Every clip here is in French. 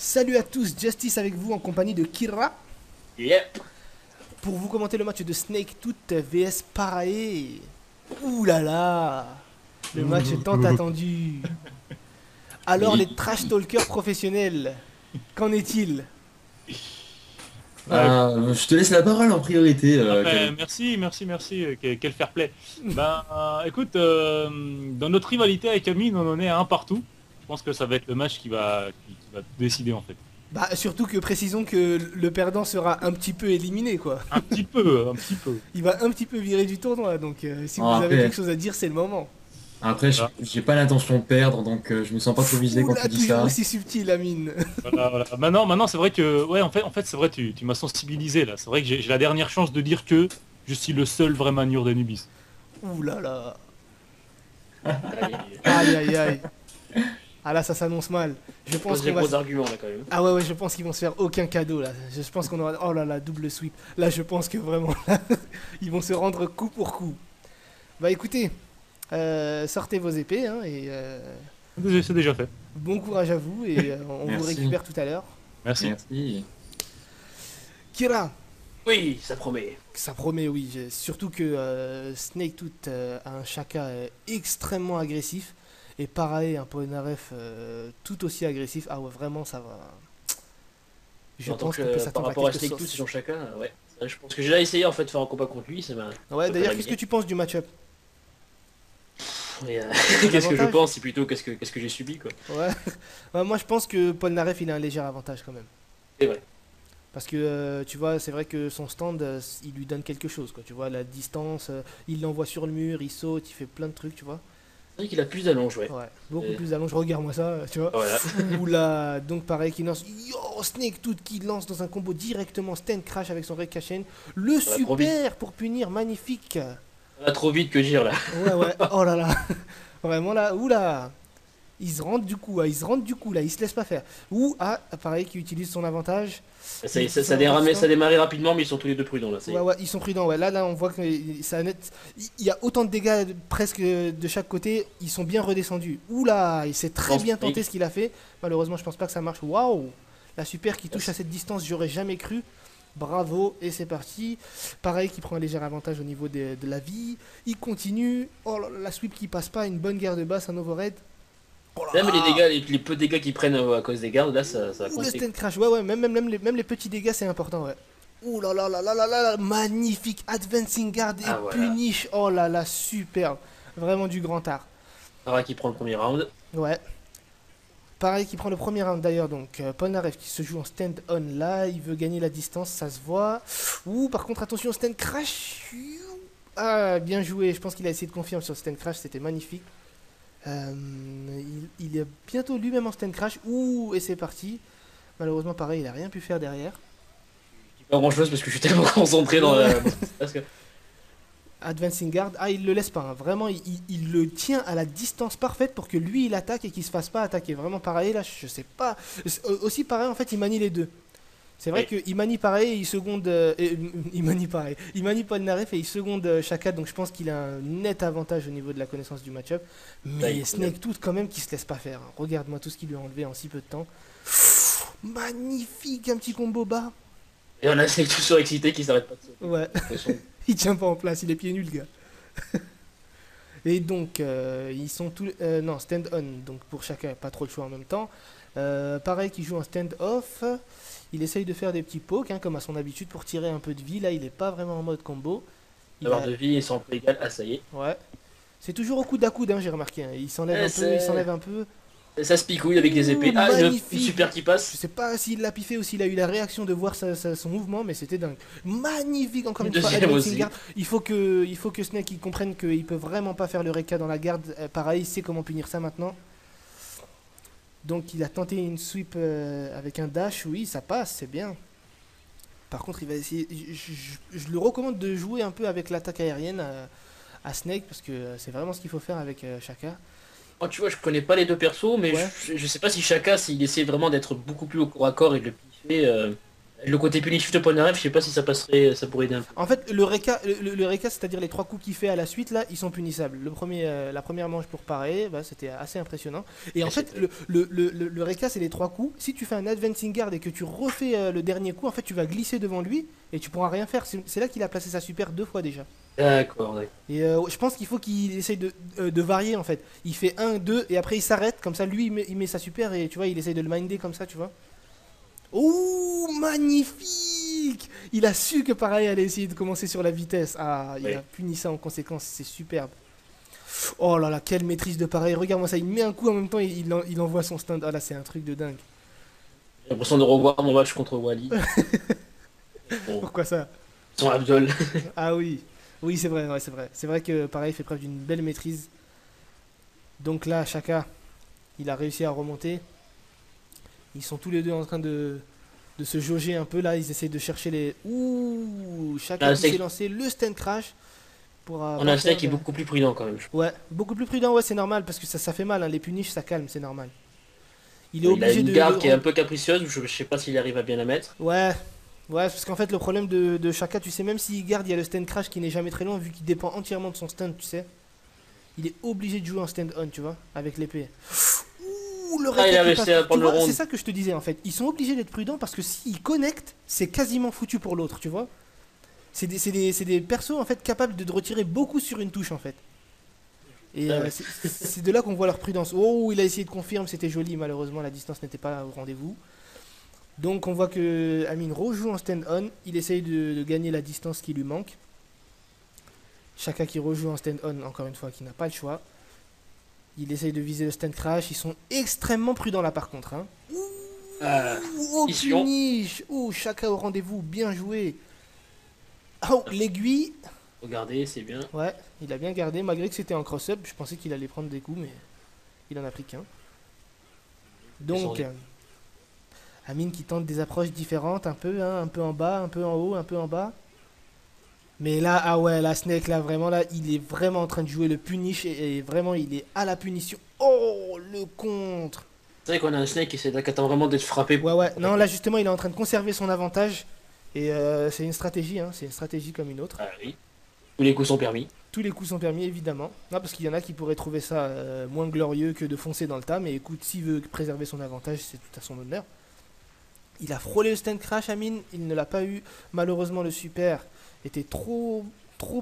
Salut à tous, Justice avec vous en compagnie de Kira Yep. pour vous commenter le match de Snake Tooth vs Parae. Ouh là là, le match est tant attendu. Alors les Oui. trash talkers professionnels, qu'en est-il? Je te laisse la parole en priorité, Khaled. Merci, quel fair play. Ben, écoute, dans notre rivalité avec Amine, on en est à un partout. Je pense que ça va être le match qui va décider en fait. Bah surtout que précisons que le perdant sera un petit peu éliminé quoi. Un petit peu. Il va un petit peu virer du tournoi donc si vous Ah, avez après, quelque chose à dire c'est le moment. après, Voilà, j'ai pas l'intention de perdre, donc je me sens pas trop visé Ouh quand là, tu dis toujours ça. aussi subtil Amine. voilà. Maintenant, c'est vrai que, ouais, en fait, c'est vrai, tu m'as sensibilisé là. C'est vrai que j'ai la dernière chance de dire que je suis le seul vrai maniure d'Anubis. Ouh là là. Allez, Aïe aïe aïe. Ah là ça s'annonce mal. Je pense Pose des qu'on va gros arguments là quand même. Ah ouais, je pense qu'ils vont se faire aucun cadeau là. Je pense qu'on aura... Oh là là, double sweep. Là, je pense que vraiment, là, ils vont se rendre coup pour coup. Bah écoutez, sortez vos épées hein, et c'est déjà fait. bon courage à vous et on vous Merci. récupère tout à l'heure. Merci. Merci. Kira, Oui, ça promet. ça promet oui. Surtout que Snake Tooth a un Shaka extrêmement agressif et pareil, un Polnareff tout aussi agressif. Ah ouais, vraiment, ça va. Je En tant pense que, qu'on peut par s'attendre à rapport à quelque Snake chose. Tooth et son chacun, ouais. Je pense que j'ai déjà essayé en fait de faire un combat contre lui, c'est ma. Ouais, d'ailleurs, pas qu'est-ce que gagné. tu penses du match-up? Et, Un qu'est-ce que je avantage. pense, c'est plutôt qu'est-ce que j'ai subi quoi. Ouais. Ouais, moi je pense que Polnareff il a un léger avantage quand même. C'est vrai. Parce que tu vois, c'est vrai que son stand il lui donne quelque chose quoi. Tu vois, la distance, il l'envoie sur le mur, il saute, il fait plein de trucs, tu vois. C'est vrai qu'il a plus d'allonge, ouais. Ouais, beaucoup Et- plus d'allonge. Regarde-moi ça, tu vois. Voilà. Oula, donc pareil, qui lance. Yo, Snake Tooth qui lance dans un combo directement Stand Crash avec son Rekashen. Le Ça va trop vite. super pour punir, magnifique. Ça va trop vite que dire là. Ouais, ouais, oh là là. Vraiment là, oula. Il se rentre du coup, il se rentre du coup là, il se laisse pas faire. Ou, pareil, qui utilise son avantage. Ça a démarré rapidement, mais ils sont tous les deux prudents là. Ça y est. Ouais, ouais, ils sont prudents. Ouais. Là, on voit que ça net. Il y a autant de dégâts presque de chaque côté. Ils sont bien redescendus. Oula, il s'est très Pense- bien tenté ce qu'il a fait. Malheureusement, je pense pas que ça marche. Waouh, la super qui touche à cette distance, j'aurais jamais cru. Bravo, et c'est parti. Pareil, qui prend un léger avantage au niveau de la vie. Il continue. Oh là là, la sweep qui passe pas. Une bonne garde basse, un overhead. Oh là Même les là. dégâts, les peu de dégâts qu'ils prennent à cause des gardes, là ça a Ouh, le compté. stand crash, ouais, ouais, même les petits dégâts, c'est important, ouais. Ouh là là là là là là là, magnifique, advancing guard et Ah, voilà. punish, oh là là, superbe, vraiment du grand art. Ara qui prend le premier round. Ouais. Pareil qui prend le premier round d'ailleurs, donc Polnareff qui se joue en stand-on là, il veut gagner la distance, ça se voit. Ouh, par contre, attention, stand crash. Ah, bien joué, je pense qu'il a essayé de confirmer sur le stand crash, c'était magnifique. Il est bientôt lui-même en stand crash. Ouh, et c'est parti. Malheureusement, pareil, il a rien pu faire derrière. Pas grand chose parce que je suis tellement concentré dans la. Parce que Advancing guard, il le laisse pas, hein. Vraiment, il le tient à la distance parfaite pour que lui il attaque et qu'il se fasse pas attaquer. Vraiment pareil, là, je sais pas. Aussi pareil, en fait, il manie les deux. C'est vrai Oui. qu'il manie pareil et il seconde. Il manie pareil. Il manie Polnareff et il seconde Shaka, donc je pense qu'il a un net avantage au niveau de la connaissance du match-up. Mais il- Snake Tooth, quand même, qui se laisse pas faire, hein. Regarde-moi tout ce qu'il lui a enlevé en si peu de temps. Magnifique, un petit combo bas. Et on a Snake tout surexcité qui s'arrête pas de sauter. Ouais. Il tient pas en place, il est pieds nus le gars. Et donc, ils sont tous... non, stand-on, donc pour chacun, pas trop le choix en même temps. Pareil qu'il joue en stand-off. Il essaye de faire des petits pokes, hein, comme à son habitude, pour tirer un peu de vie. Là, il est pas vraiment en mode combo. Il Avoir a- de vie et sans peu égal, ah ça y est. Ouais. C'est toujours au coude à coude, hein, j'ai remarqué, hein. Il s'enlève Ouais, un peu, il c'est- s'enlève un peu. Ça se picouille avec les épées. Ouh, Ah, magnifique. une super qui Je passe. sais pas s'il l'a piffé ou s'il a eu la réaction de voir son mouvement, mais c'était dingue. Magnifique, encore une fois, Deuxième advancing aussi. guard. Il faut que Snake il comprenne qu'il peut vraiment pas faire le Reka dans la garde. Pareil, il sait comment punir ça maintenant. Donc il a tenté une sweep avec un dash, oui, ça passe, c'est bien. Par contre, il va essayer. Je le recommande de jouer un peu avec l'attaque aérienne à Snake parce que c'est vraiment ce qu'il faut faire avec Shaka. Oh, tu vois, je connais pas les deux persos, mais Ouais. je sais pas si Shaka, s'il essaie vraiment d'être beaucoup plus au corps à corps et de le piffer, Le côté punitif de Polnareff, je sais pas si ça passerait, ça pourrait aider un peu. En fait, le Reka, le Reka, c'est-à-dire les 3 coups qu'il fait à la suite, là, ils sont punissables. La première manche pour parer, bah, c'était assez impressionnant. Et en fait, le Reka, c'est les 3 coups. Si tu fais un advancing guard et que tu refais le dernier coup, en fait, tu vas glisser devant lui et tu pourras rien faire. C'est là qu'il a placé sa super 2 fois déjà. D'accord, d'accord. Et je pense qu'il faut qu'il essaye de varier, en fait. Il fait 1, 2 et après il s'arrête. Comme ça, lui, il met sa super et tu vois, il essaye de le minder comme ça, tu vois. Oh, magnifique! Il a su que pareil, elle allait essayer de commencer sur la vitesse. Ah, il Oui. a puni ça en conséquence, c'est superbe. Oh là là, quelle maîtrise de pareil. Regarde-moi ça, il met un coup en même temps et il envoie son stand. Ah là, c'est un truc de dingue. J'ai l'impression de revoir mon match contre Wally. Bon, Pourquoi ça? son Abdol. Ah oui, oui, c'est vrai, ouais, c'est vrai. C'est vrai que pareil, il fait preuve d'une belle maîtrise. Donc là, Shaka, il a réussi à remonter. Ils sont tous les deux en train de se jauger un peu là. Ils essayent de chercher les. Ouh, Shaka Là, qui c'est- s'est lancé le stand crash. Pour On a un faire Snake qui est beaucoup plus prudent quand même. Ouais, beaucoup plus prudent, ouais, c'est normal parce que ça fait mal, hein, les punishes ça calme, c'est normal. Il est Il a obligé une de. garde qui est un peu capricieuse, je sais pas s'il arrive à bien la mettre. Ouais, ouais, parce qu'en fait, le problème de Shaka, tu sais, même s'il garde, il y a le stand crash qui n'est jamais très long vu qu'il dépend entièrement de son stand, tu sais. Il est obligé de jouer en stand on, tu vois, avec l'épée. Ouh, le Ah, il a racket qui réussi à passe. prendre Tu le vois, round. c'est ça que je te disais en fait. Ils sont obligés d'être prudents parce que s'ils connectent, c'est quasiment foutu pour l'autre, tu vois. C'est des persos en fait capables de retirer beaucoup sur une touche en fait. Et Ah ouais. c'est de là qu'on voit leur prudence. Oh, il a essayé de confirmer, c'était joli, malheureusement la distance n'était pas au rendez-vous. Donc on voit que Amine rejoue en stand-on, il essaye de gagner la distance qui lui manque. Shaka qui rejoue en stand-on, encore une fois, qui n'a pas le choix. Il essaye de viser le stand crash, ils sont extrêmement prudents là par contre. Hein. Ah, Oh, Mission. punish. Oh, Shaka au rendez-vous, bien joué. Oh, l'aiguille. regardez, c'est bien. Ouais, il a bien gardé, malgré que c'était en cross-up. Je pensais qu'il allait prendre des coups, mais il en a pris qu'un. Donc, Amine qui tente des approches différentes, un peu, hein, un peu en bas, un peu en haut, un peu en bas. Mais là, ah ouais, la Snake, là, vraiment, là, il est vraiment en train de jouer le punish et vraiment, il est à la punition. Oh, le contre. C'est vrai qu'on a un Snake qui attend vraiment d'être frappé. Ouais, ouais, non, là, justement, il est en train de conserver son avantage. Et c'est une stratégie, hein, c'est une stratégie comme une autre. Ah oui. Tous les coups sont permis. Tous les coups sont permis, évidemment. Non, parce qu'il y en a qui pourraient trouver ça moins glorieux que de foncer dans le tas. Mais écoute, s'il veut préserver son avantage, c'est tout à son honneur. Il a frôlé le stand crash, Amine. Il ne l'a pas eu. Malheureusement, le super était trop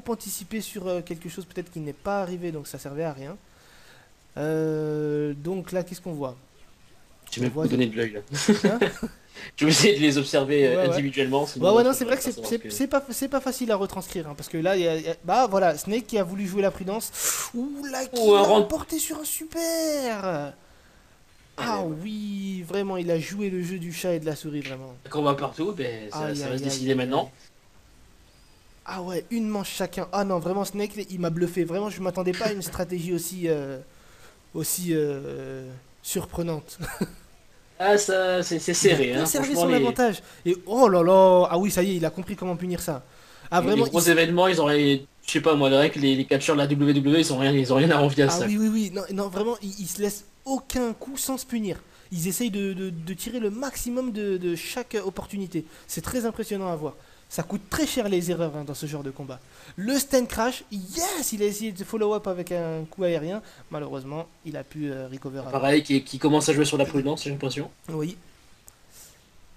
anticipé sur quelque chose peut-être qui n'est pas arrivé. Donc ça servait à rien. Donc là, qu'est-ce qu'on voit? Tu m'as On voit pas donné de l'œil là. Hein. Je vais essayer de les observer Ouais, ouais. individuellement. sinon, Ouais, ouais, non, je c'est vais vrai que pas savoir que- c'est pas facile à retranscrire. Hein, parce que là, bah voilà, Snake qui a voulu jouer la prudence. Ouh là, qui Ouh, un l'a rend- emporté sur un super. Ah oui, vraiment, il a joué le jeu du chat et de la souris, vraiment. Quand on va partout, ben, ça, Aïe, ça va aïe, se aïe, décider aïe, maintenant. aïe. Ah ouais, une manche chacun. Ah non, vraiment, Snake, il m'a bluffé. Vraiment, je m'attendais pas à une stratégie aussi surprenante. Ah, ça, c'est Il serré. a Hein. conservé Franchement, son les, avantage. Et oh là là, ah oui, ça y est, il a compris comment punir ça. Ah les vraiment, gros événements, ils auraient. Je sais pas, moi, le que les catcheurs de la WWE, ils ont rien à envier à ah ça. oui, oui, oui. Non, non vraiment, ils se laissent aucun coup sans se punir. Ils essayent de tirer le maximum de chaque opportunité. C'est très impressionnant à voir. Ça coûte très cher les erreurs hein, dans ce genre de combat. Le stand crash, yes, il a essayé de follow-up avec un coup aérien. Malheureusement, il a pu recover avant. Pareil, qui commence à jouer sur la prudence, j'ai l'impression. Oui.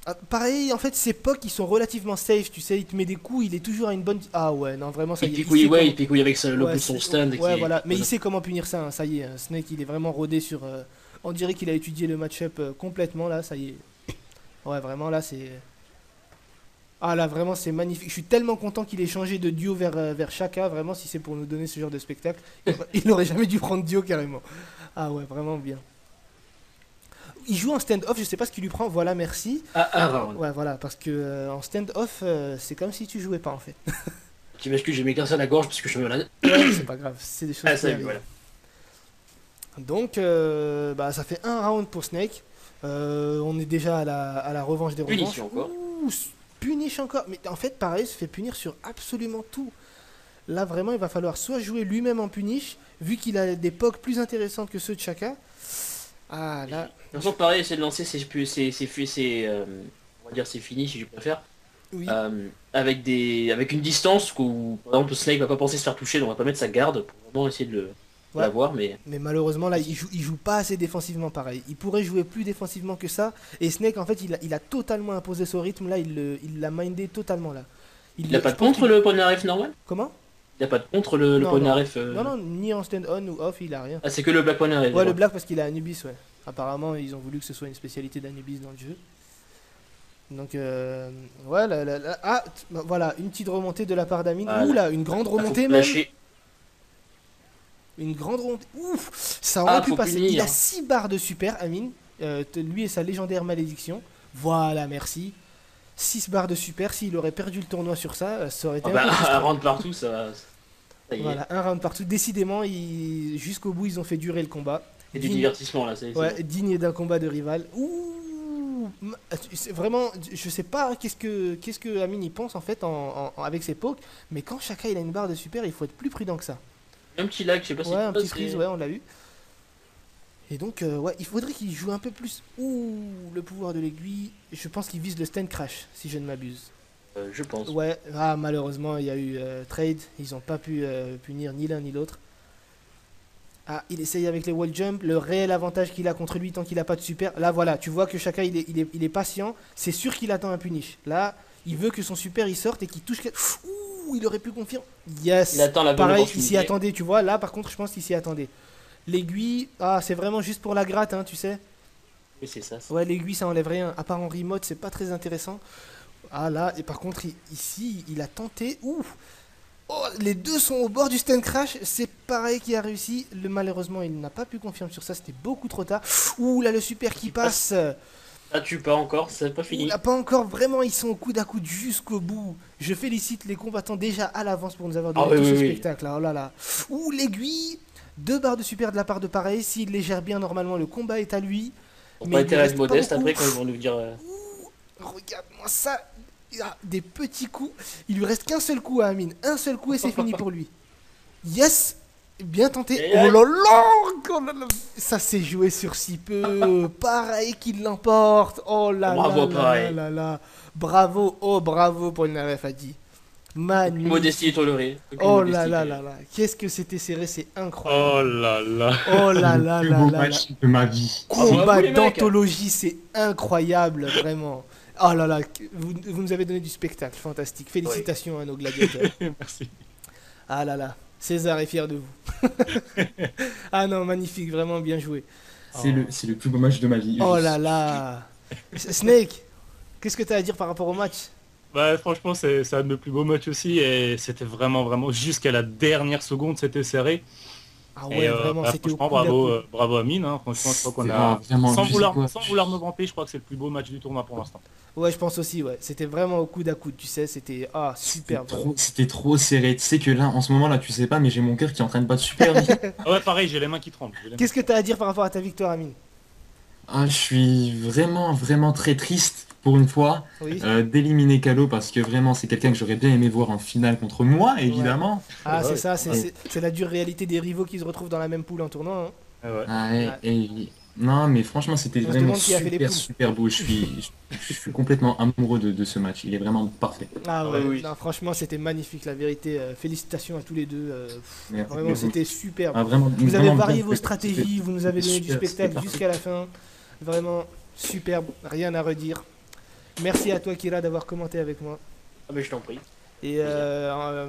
Ah, pareil, en fait, ces pocs, ils sont relativement safe, tu sais, il te met des coups, il est toujours à une bonne... Ah ouais, non, vraiment, ça Il y est. picouille, sait ouais, comment- il picouille avec le bout de son c'est- stand. Ouais, qui- voilà, mais il sait comment punir ça, hein, ça y est. Hein, Snake, il est vraiment rodé sur... on dirait qu'il a étudié le match-up complètement, là, ça y est. Ouais, vraiment, là, c'est... Ah là, vraiment, c'est magnifique. Je suis tellement content qu'il ait changé de duo vers Shaka, vraiment, si c'est pour nous donner ce genre de spectacle. Il n'aurait jamais dû prendre duo, carrément. Ah ouais, vraiment bien. Il joue en stand-off, je sais pas ce qu'il lui prend, voilà, merci. Ah, un round. Ouais, voilà, parce que en stand-off, c'est comme si tu jouais pas, en fait. Tu m'excuses, j'ai m'éclairci à la gorge parce que je suis malade. Ouais, c'est pas grave, c'est des choses Ah, qui ça, arrivent. voilà. Donc, bah, ça fait un round pour Snake. On est déjà à la revanche des revanches. Punition encore. Ouh, punish encore. Mais en fait, pareil, se fait punir sur absolument tout. Là, vraiment, il va falloir soit jouer lui-même en punish, vu qu'il a des pogs plus intéressantes que ceux de Shaka. Ah, là. De toute façon, pareil, essayer de lancer on va dire c'est fini si je préfère. Oui. Avec une distance où par exemple Snake va pas penser se faire toucher, donc on va pas mettre sa garde pour vraiment essayer de Ouais. l'avoir, mais Mais malheureusement, là, il joue pas assez défensivement pareil. Il pourrait jouer plus défensivement que ça. Et Snake, en fait, il a totalement imposé son rythme. Là, il l'a mindé totalement. Là. il a pas je de pense contre qu'il- le Polnareff normal? Comment? Il a pas de contre le Non, Polnareff Non, non, ni en stand-on ou off, il a rien. Ah, c'est que le Black Polnareff. Ouais, le black parce qu'il a Anubis, ouais. Apparemment, ils ont voulu que ce soit une spécialité d'Anubis dans le jeu. Donc, ouais, bah, voilà, une petite remontée de la part d'Amine. Voilà. Ouh là, une grande Faut remontée même. lâcher. Une grande remontée. Ouf, ça Ah, aurait pu faut passer. punir. Il a 6 barres de super, Amine. Lui et sa légendaire malédiction. Voilà, merci. 6 barres de super. S'il aurait perdu le tournoi sur ça, ça aurait été Ah un bah, peu un frustrant. round partout, ça y est. Voilà, un round partout. Décidément, jusqu'au bout, ils ont fait durer le combat. Et du Digne- divertissement là, c'est Ouais, bon. digne d'un combat de rival. Ouh, c'est vraiment, je sais pas qu'est-ce que Amine y pense en fait avec ses pokes, mais quand chacun il a une barre de super, il faut être plus prudent que ça. Un petit lag, je sais pas si Ouais, un c'est- petit freeze, ouais, on l'a eu. Et donc, ouais, il faudrait qu'il joue un peu plus. Ouh, le pouvoir de l'aiguille. Je pense qu'il vise le stand crash, si je ne m'abuse. je pense. Ouais, ah, malheureusement, il y a eu trade. Ils n'ont pas pu punir ni l'un ni l'autre. Ah, il essaye avec les wall jump. Le réel avantage qu'il a contre lui tant qu'il n'a pas de super. Là, voilà, tu vois que chacun il est patient. C'est sûr qu'il attend un punish. Là, il veut que son super il sorte et qu'il touche. Ouh, il aurait pu confirmer. Yes. Il attend la bonne Pareil, il opportunité. s'y attendait, tu vois. Là, par contre, je pense qu'il s'y attendait. L'aiguille, ah, c'est vraiment juste pour la gratte, hein, tu sais. Oui, c'est ça. Ouais, l'aiguille, ça enlève rien. À part en remote, c'est pas très intéressant. Ah là, et par contre, ici, il a tenté. Ouh. Oh, les deux sont au bord du stand crash. C'est pareil qui a réussi. Malheureusement, il n'a pas pu confirmer sur ça. C'était beaucoup trop tard. Ouh, là, le super qui passe. Ah, tu pas encore, c'est pas Ouh, fini. là, pas encore. Vraiment, ils sont au coude à coude jusqu'au bout. Je félicite les combattants déjà à l'avance pour nous avoir donné Ah oui, tout ce oui, oui. spectacle. Oh là là. Ouh, l'aiguille. 2 barres de super de la part de pareil. S'il les gère bien, normalement, le combat est à lui. On mais va il être reste pas modeste beaucoup. après quand ils vont nous dire. Regarde-moi ça. Il a des petits coups. Il lui reste qu'un seul coup à Amine. Un seul coup et c'est fini pour lui. Yes. Bien tenté. Aïe, Oh aïe. là là. Oh là là. Ça s'est joué sur si peu. Pareil qu'il l'emporte. Oh là Bravo, là là pareil. là là. Bravo. Oh bravo pour une RF a dit. Magnifique. Modestie est tolérée. Aucune Oh modestie là là tolérée. là là. Qu'est-ce que c'était serré. C'est incroyable. Oh là là. Oh là Le là plus là beau là là. match de ma vie. Combat Bravo, les mecs. d'anthologie, c'est incroyable, vraiment. Oh là là, vous nous avez donné du spectacle, fantastique. Félicitations à nos gladiateurs. Merci. Ah là là, César est fier de vous. Ah non, magnifique, vraiment bien joué. C'est le plus beau match de ma vie. Oh Je- là là. Snake, qu'est-ce que tu as à dire par rapport au match? Bah, franchement, c'est un de mes plus beaux matchs aussi et c'était vraiment jusqu'à la dernière seconde, c'était serré. Ah Et ouais, vraiment, bah, c'était au franchement, coude à bravo, coude. bravo à Mine. Hein. Franchement, je crois qu'on C'est a, vraiment, sans tu sais vouloir, quoi, sans vouloir me vanter, je crois que c'est le plus beau match du tournoi pour l'instant. Ouais, je pense aussi, ouais. C'était vraiment au coude à coude, tu sais, c'était superbe. C'était trop serré. Tu sais que là, en ce moment là, tu sais pas, mais j'ai mon cœur qui est en train de battre super vite. Ah ouais, pareil, j'ai les mains qui tremblent. j'ai les mains Qu'est-ce que tu as à dire par rapport à ta victoire, Amine? Ah, je suis vraiment très triste pour une fois Oui. d'éliminer Calo parce que vraiment c'est quelqu'un que j'aurais bien aimé voir en finale contre moi, évidemment. Ah, Ouais, c'est ça, ouais. c'est la dure réalité des rivaux qui se retrouvent dans la même poule en tournoi. Hein. Ah ouais. Ah, Ouais. non, mais franchement, c'était On se vraiment demande qui a fait les poules. super beau. Je suis complètement amoureux de ce match. Il est vraiment parfait. Ah Ah ouais, oui. non, franchement c'était magnifique la vérité, félicitations à tous les deux, Merci. vraiment c'était superbe. Ah, vraiment, Vous avez vraiment varié bien vos fait. stratégies, vous nous avez donné du Super, spectacle c'était jusqu'à la fin, vraiment superbe, rien à redire. Merci à toi Kira d'avoir commenté avec moi. Ah, mais je t'en prie. Et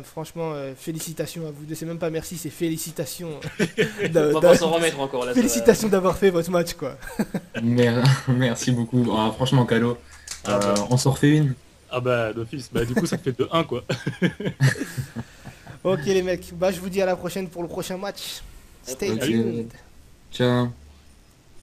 franchement, félicitations à vous deux, c'est même pas merci, c'est félicitations. On va pas s'en remettre encore là. ça va. Félicitations d'avoir fait votre match quoi. Merci beaucoup. Ah, franchement, Calo, Ah, bah. on s'en refait une. Ah bah d'office, bah du coup ça fait 2-1 quoi. Ok les mecs, bah je vous dis à la prochaine pour le prochain match. Stay Ok. tuned. Ciao.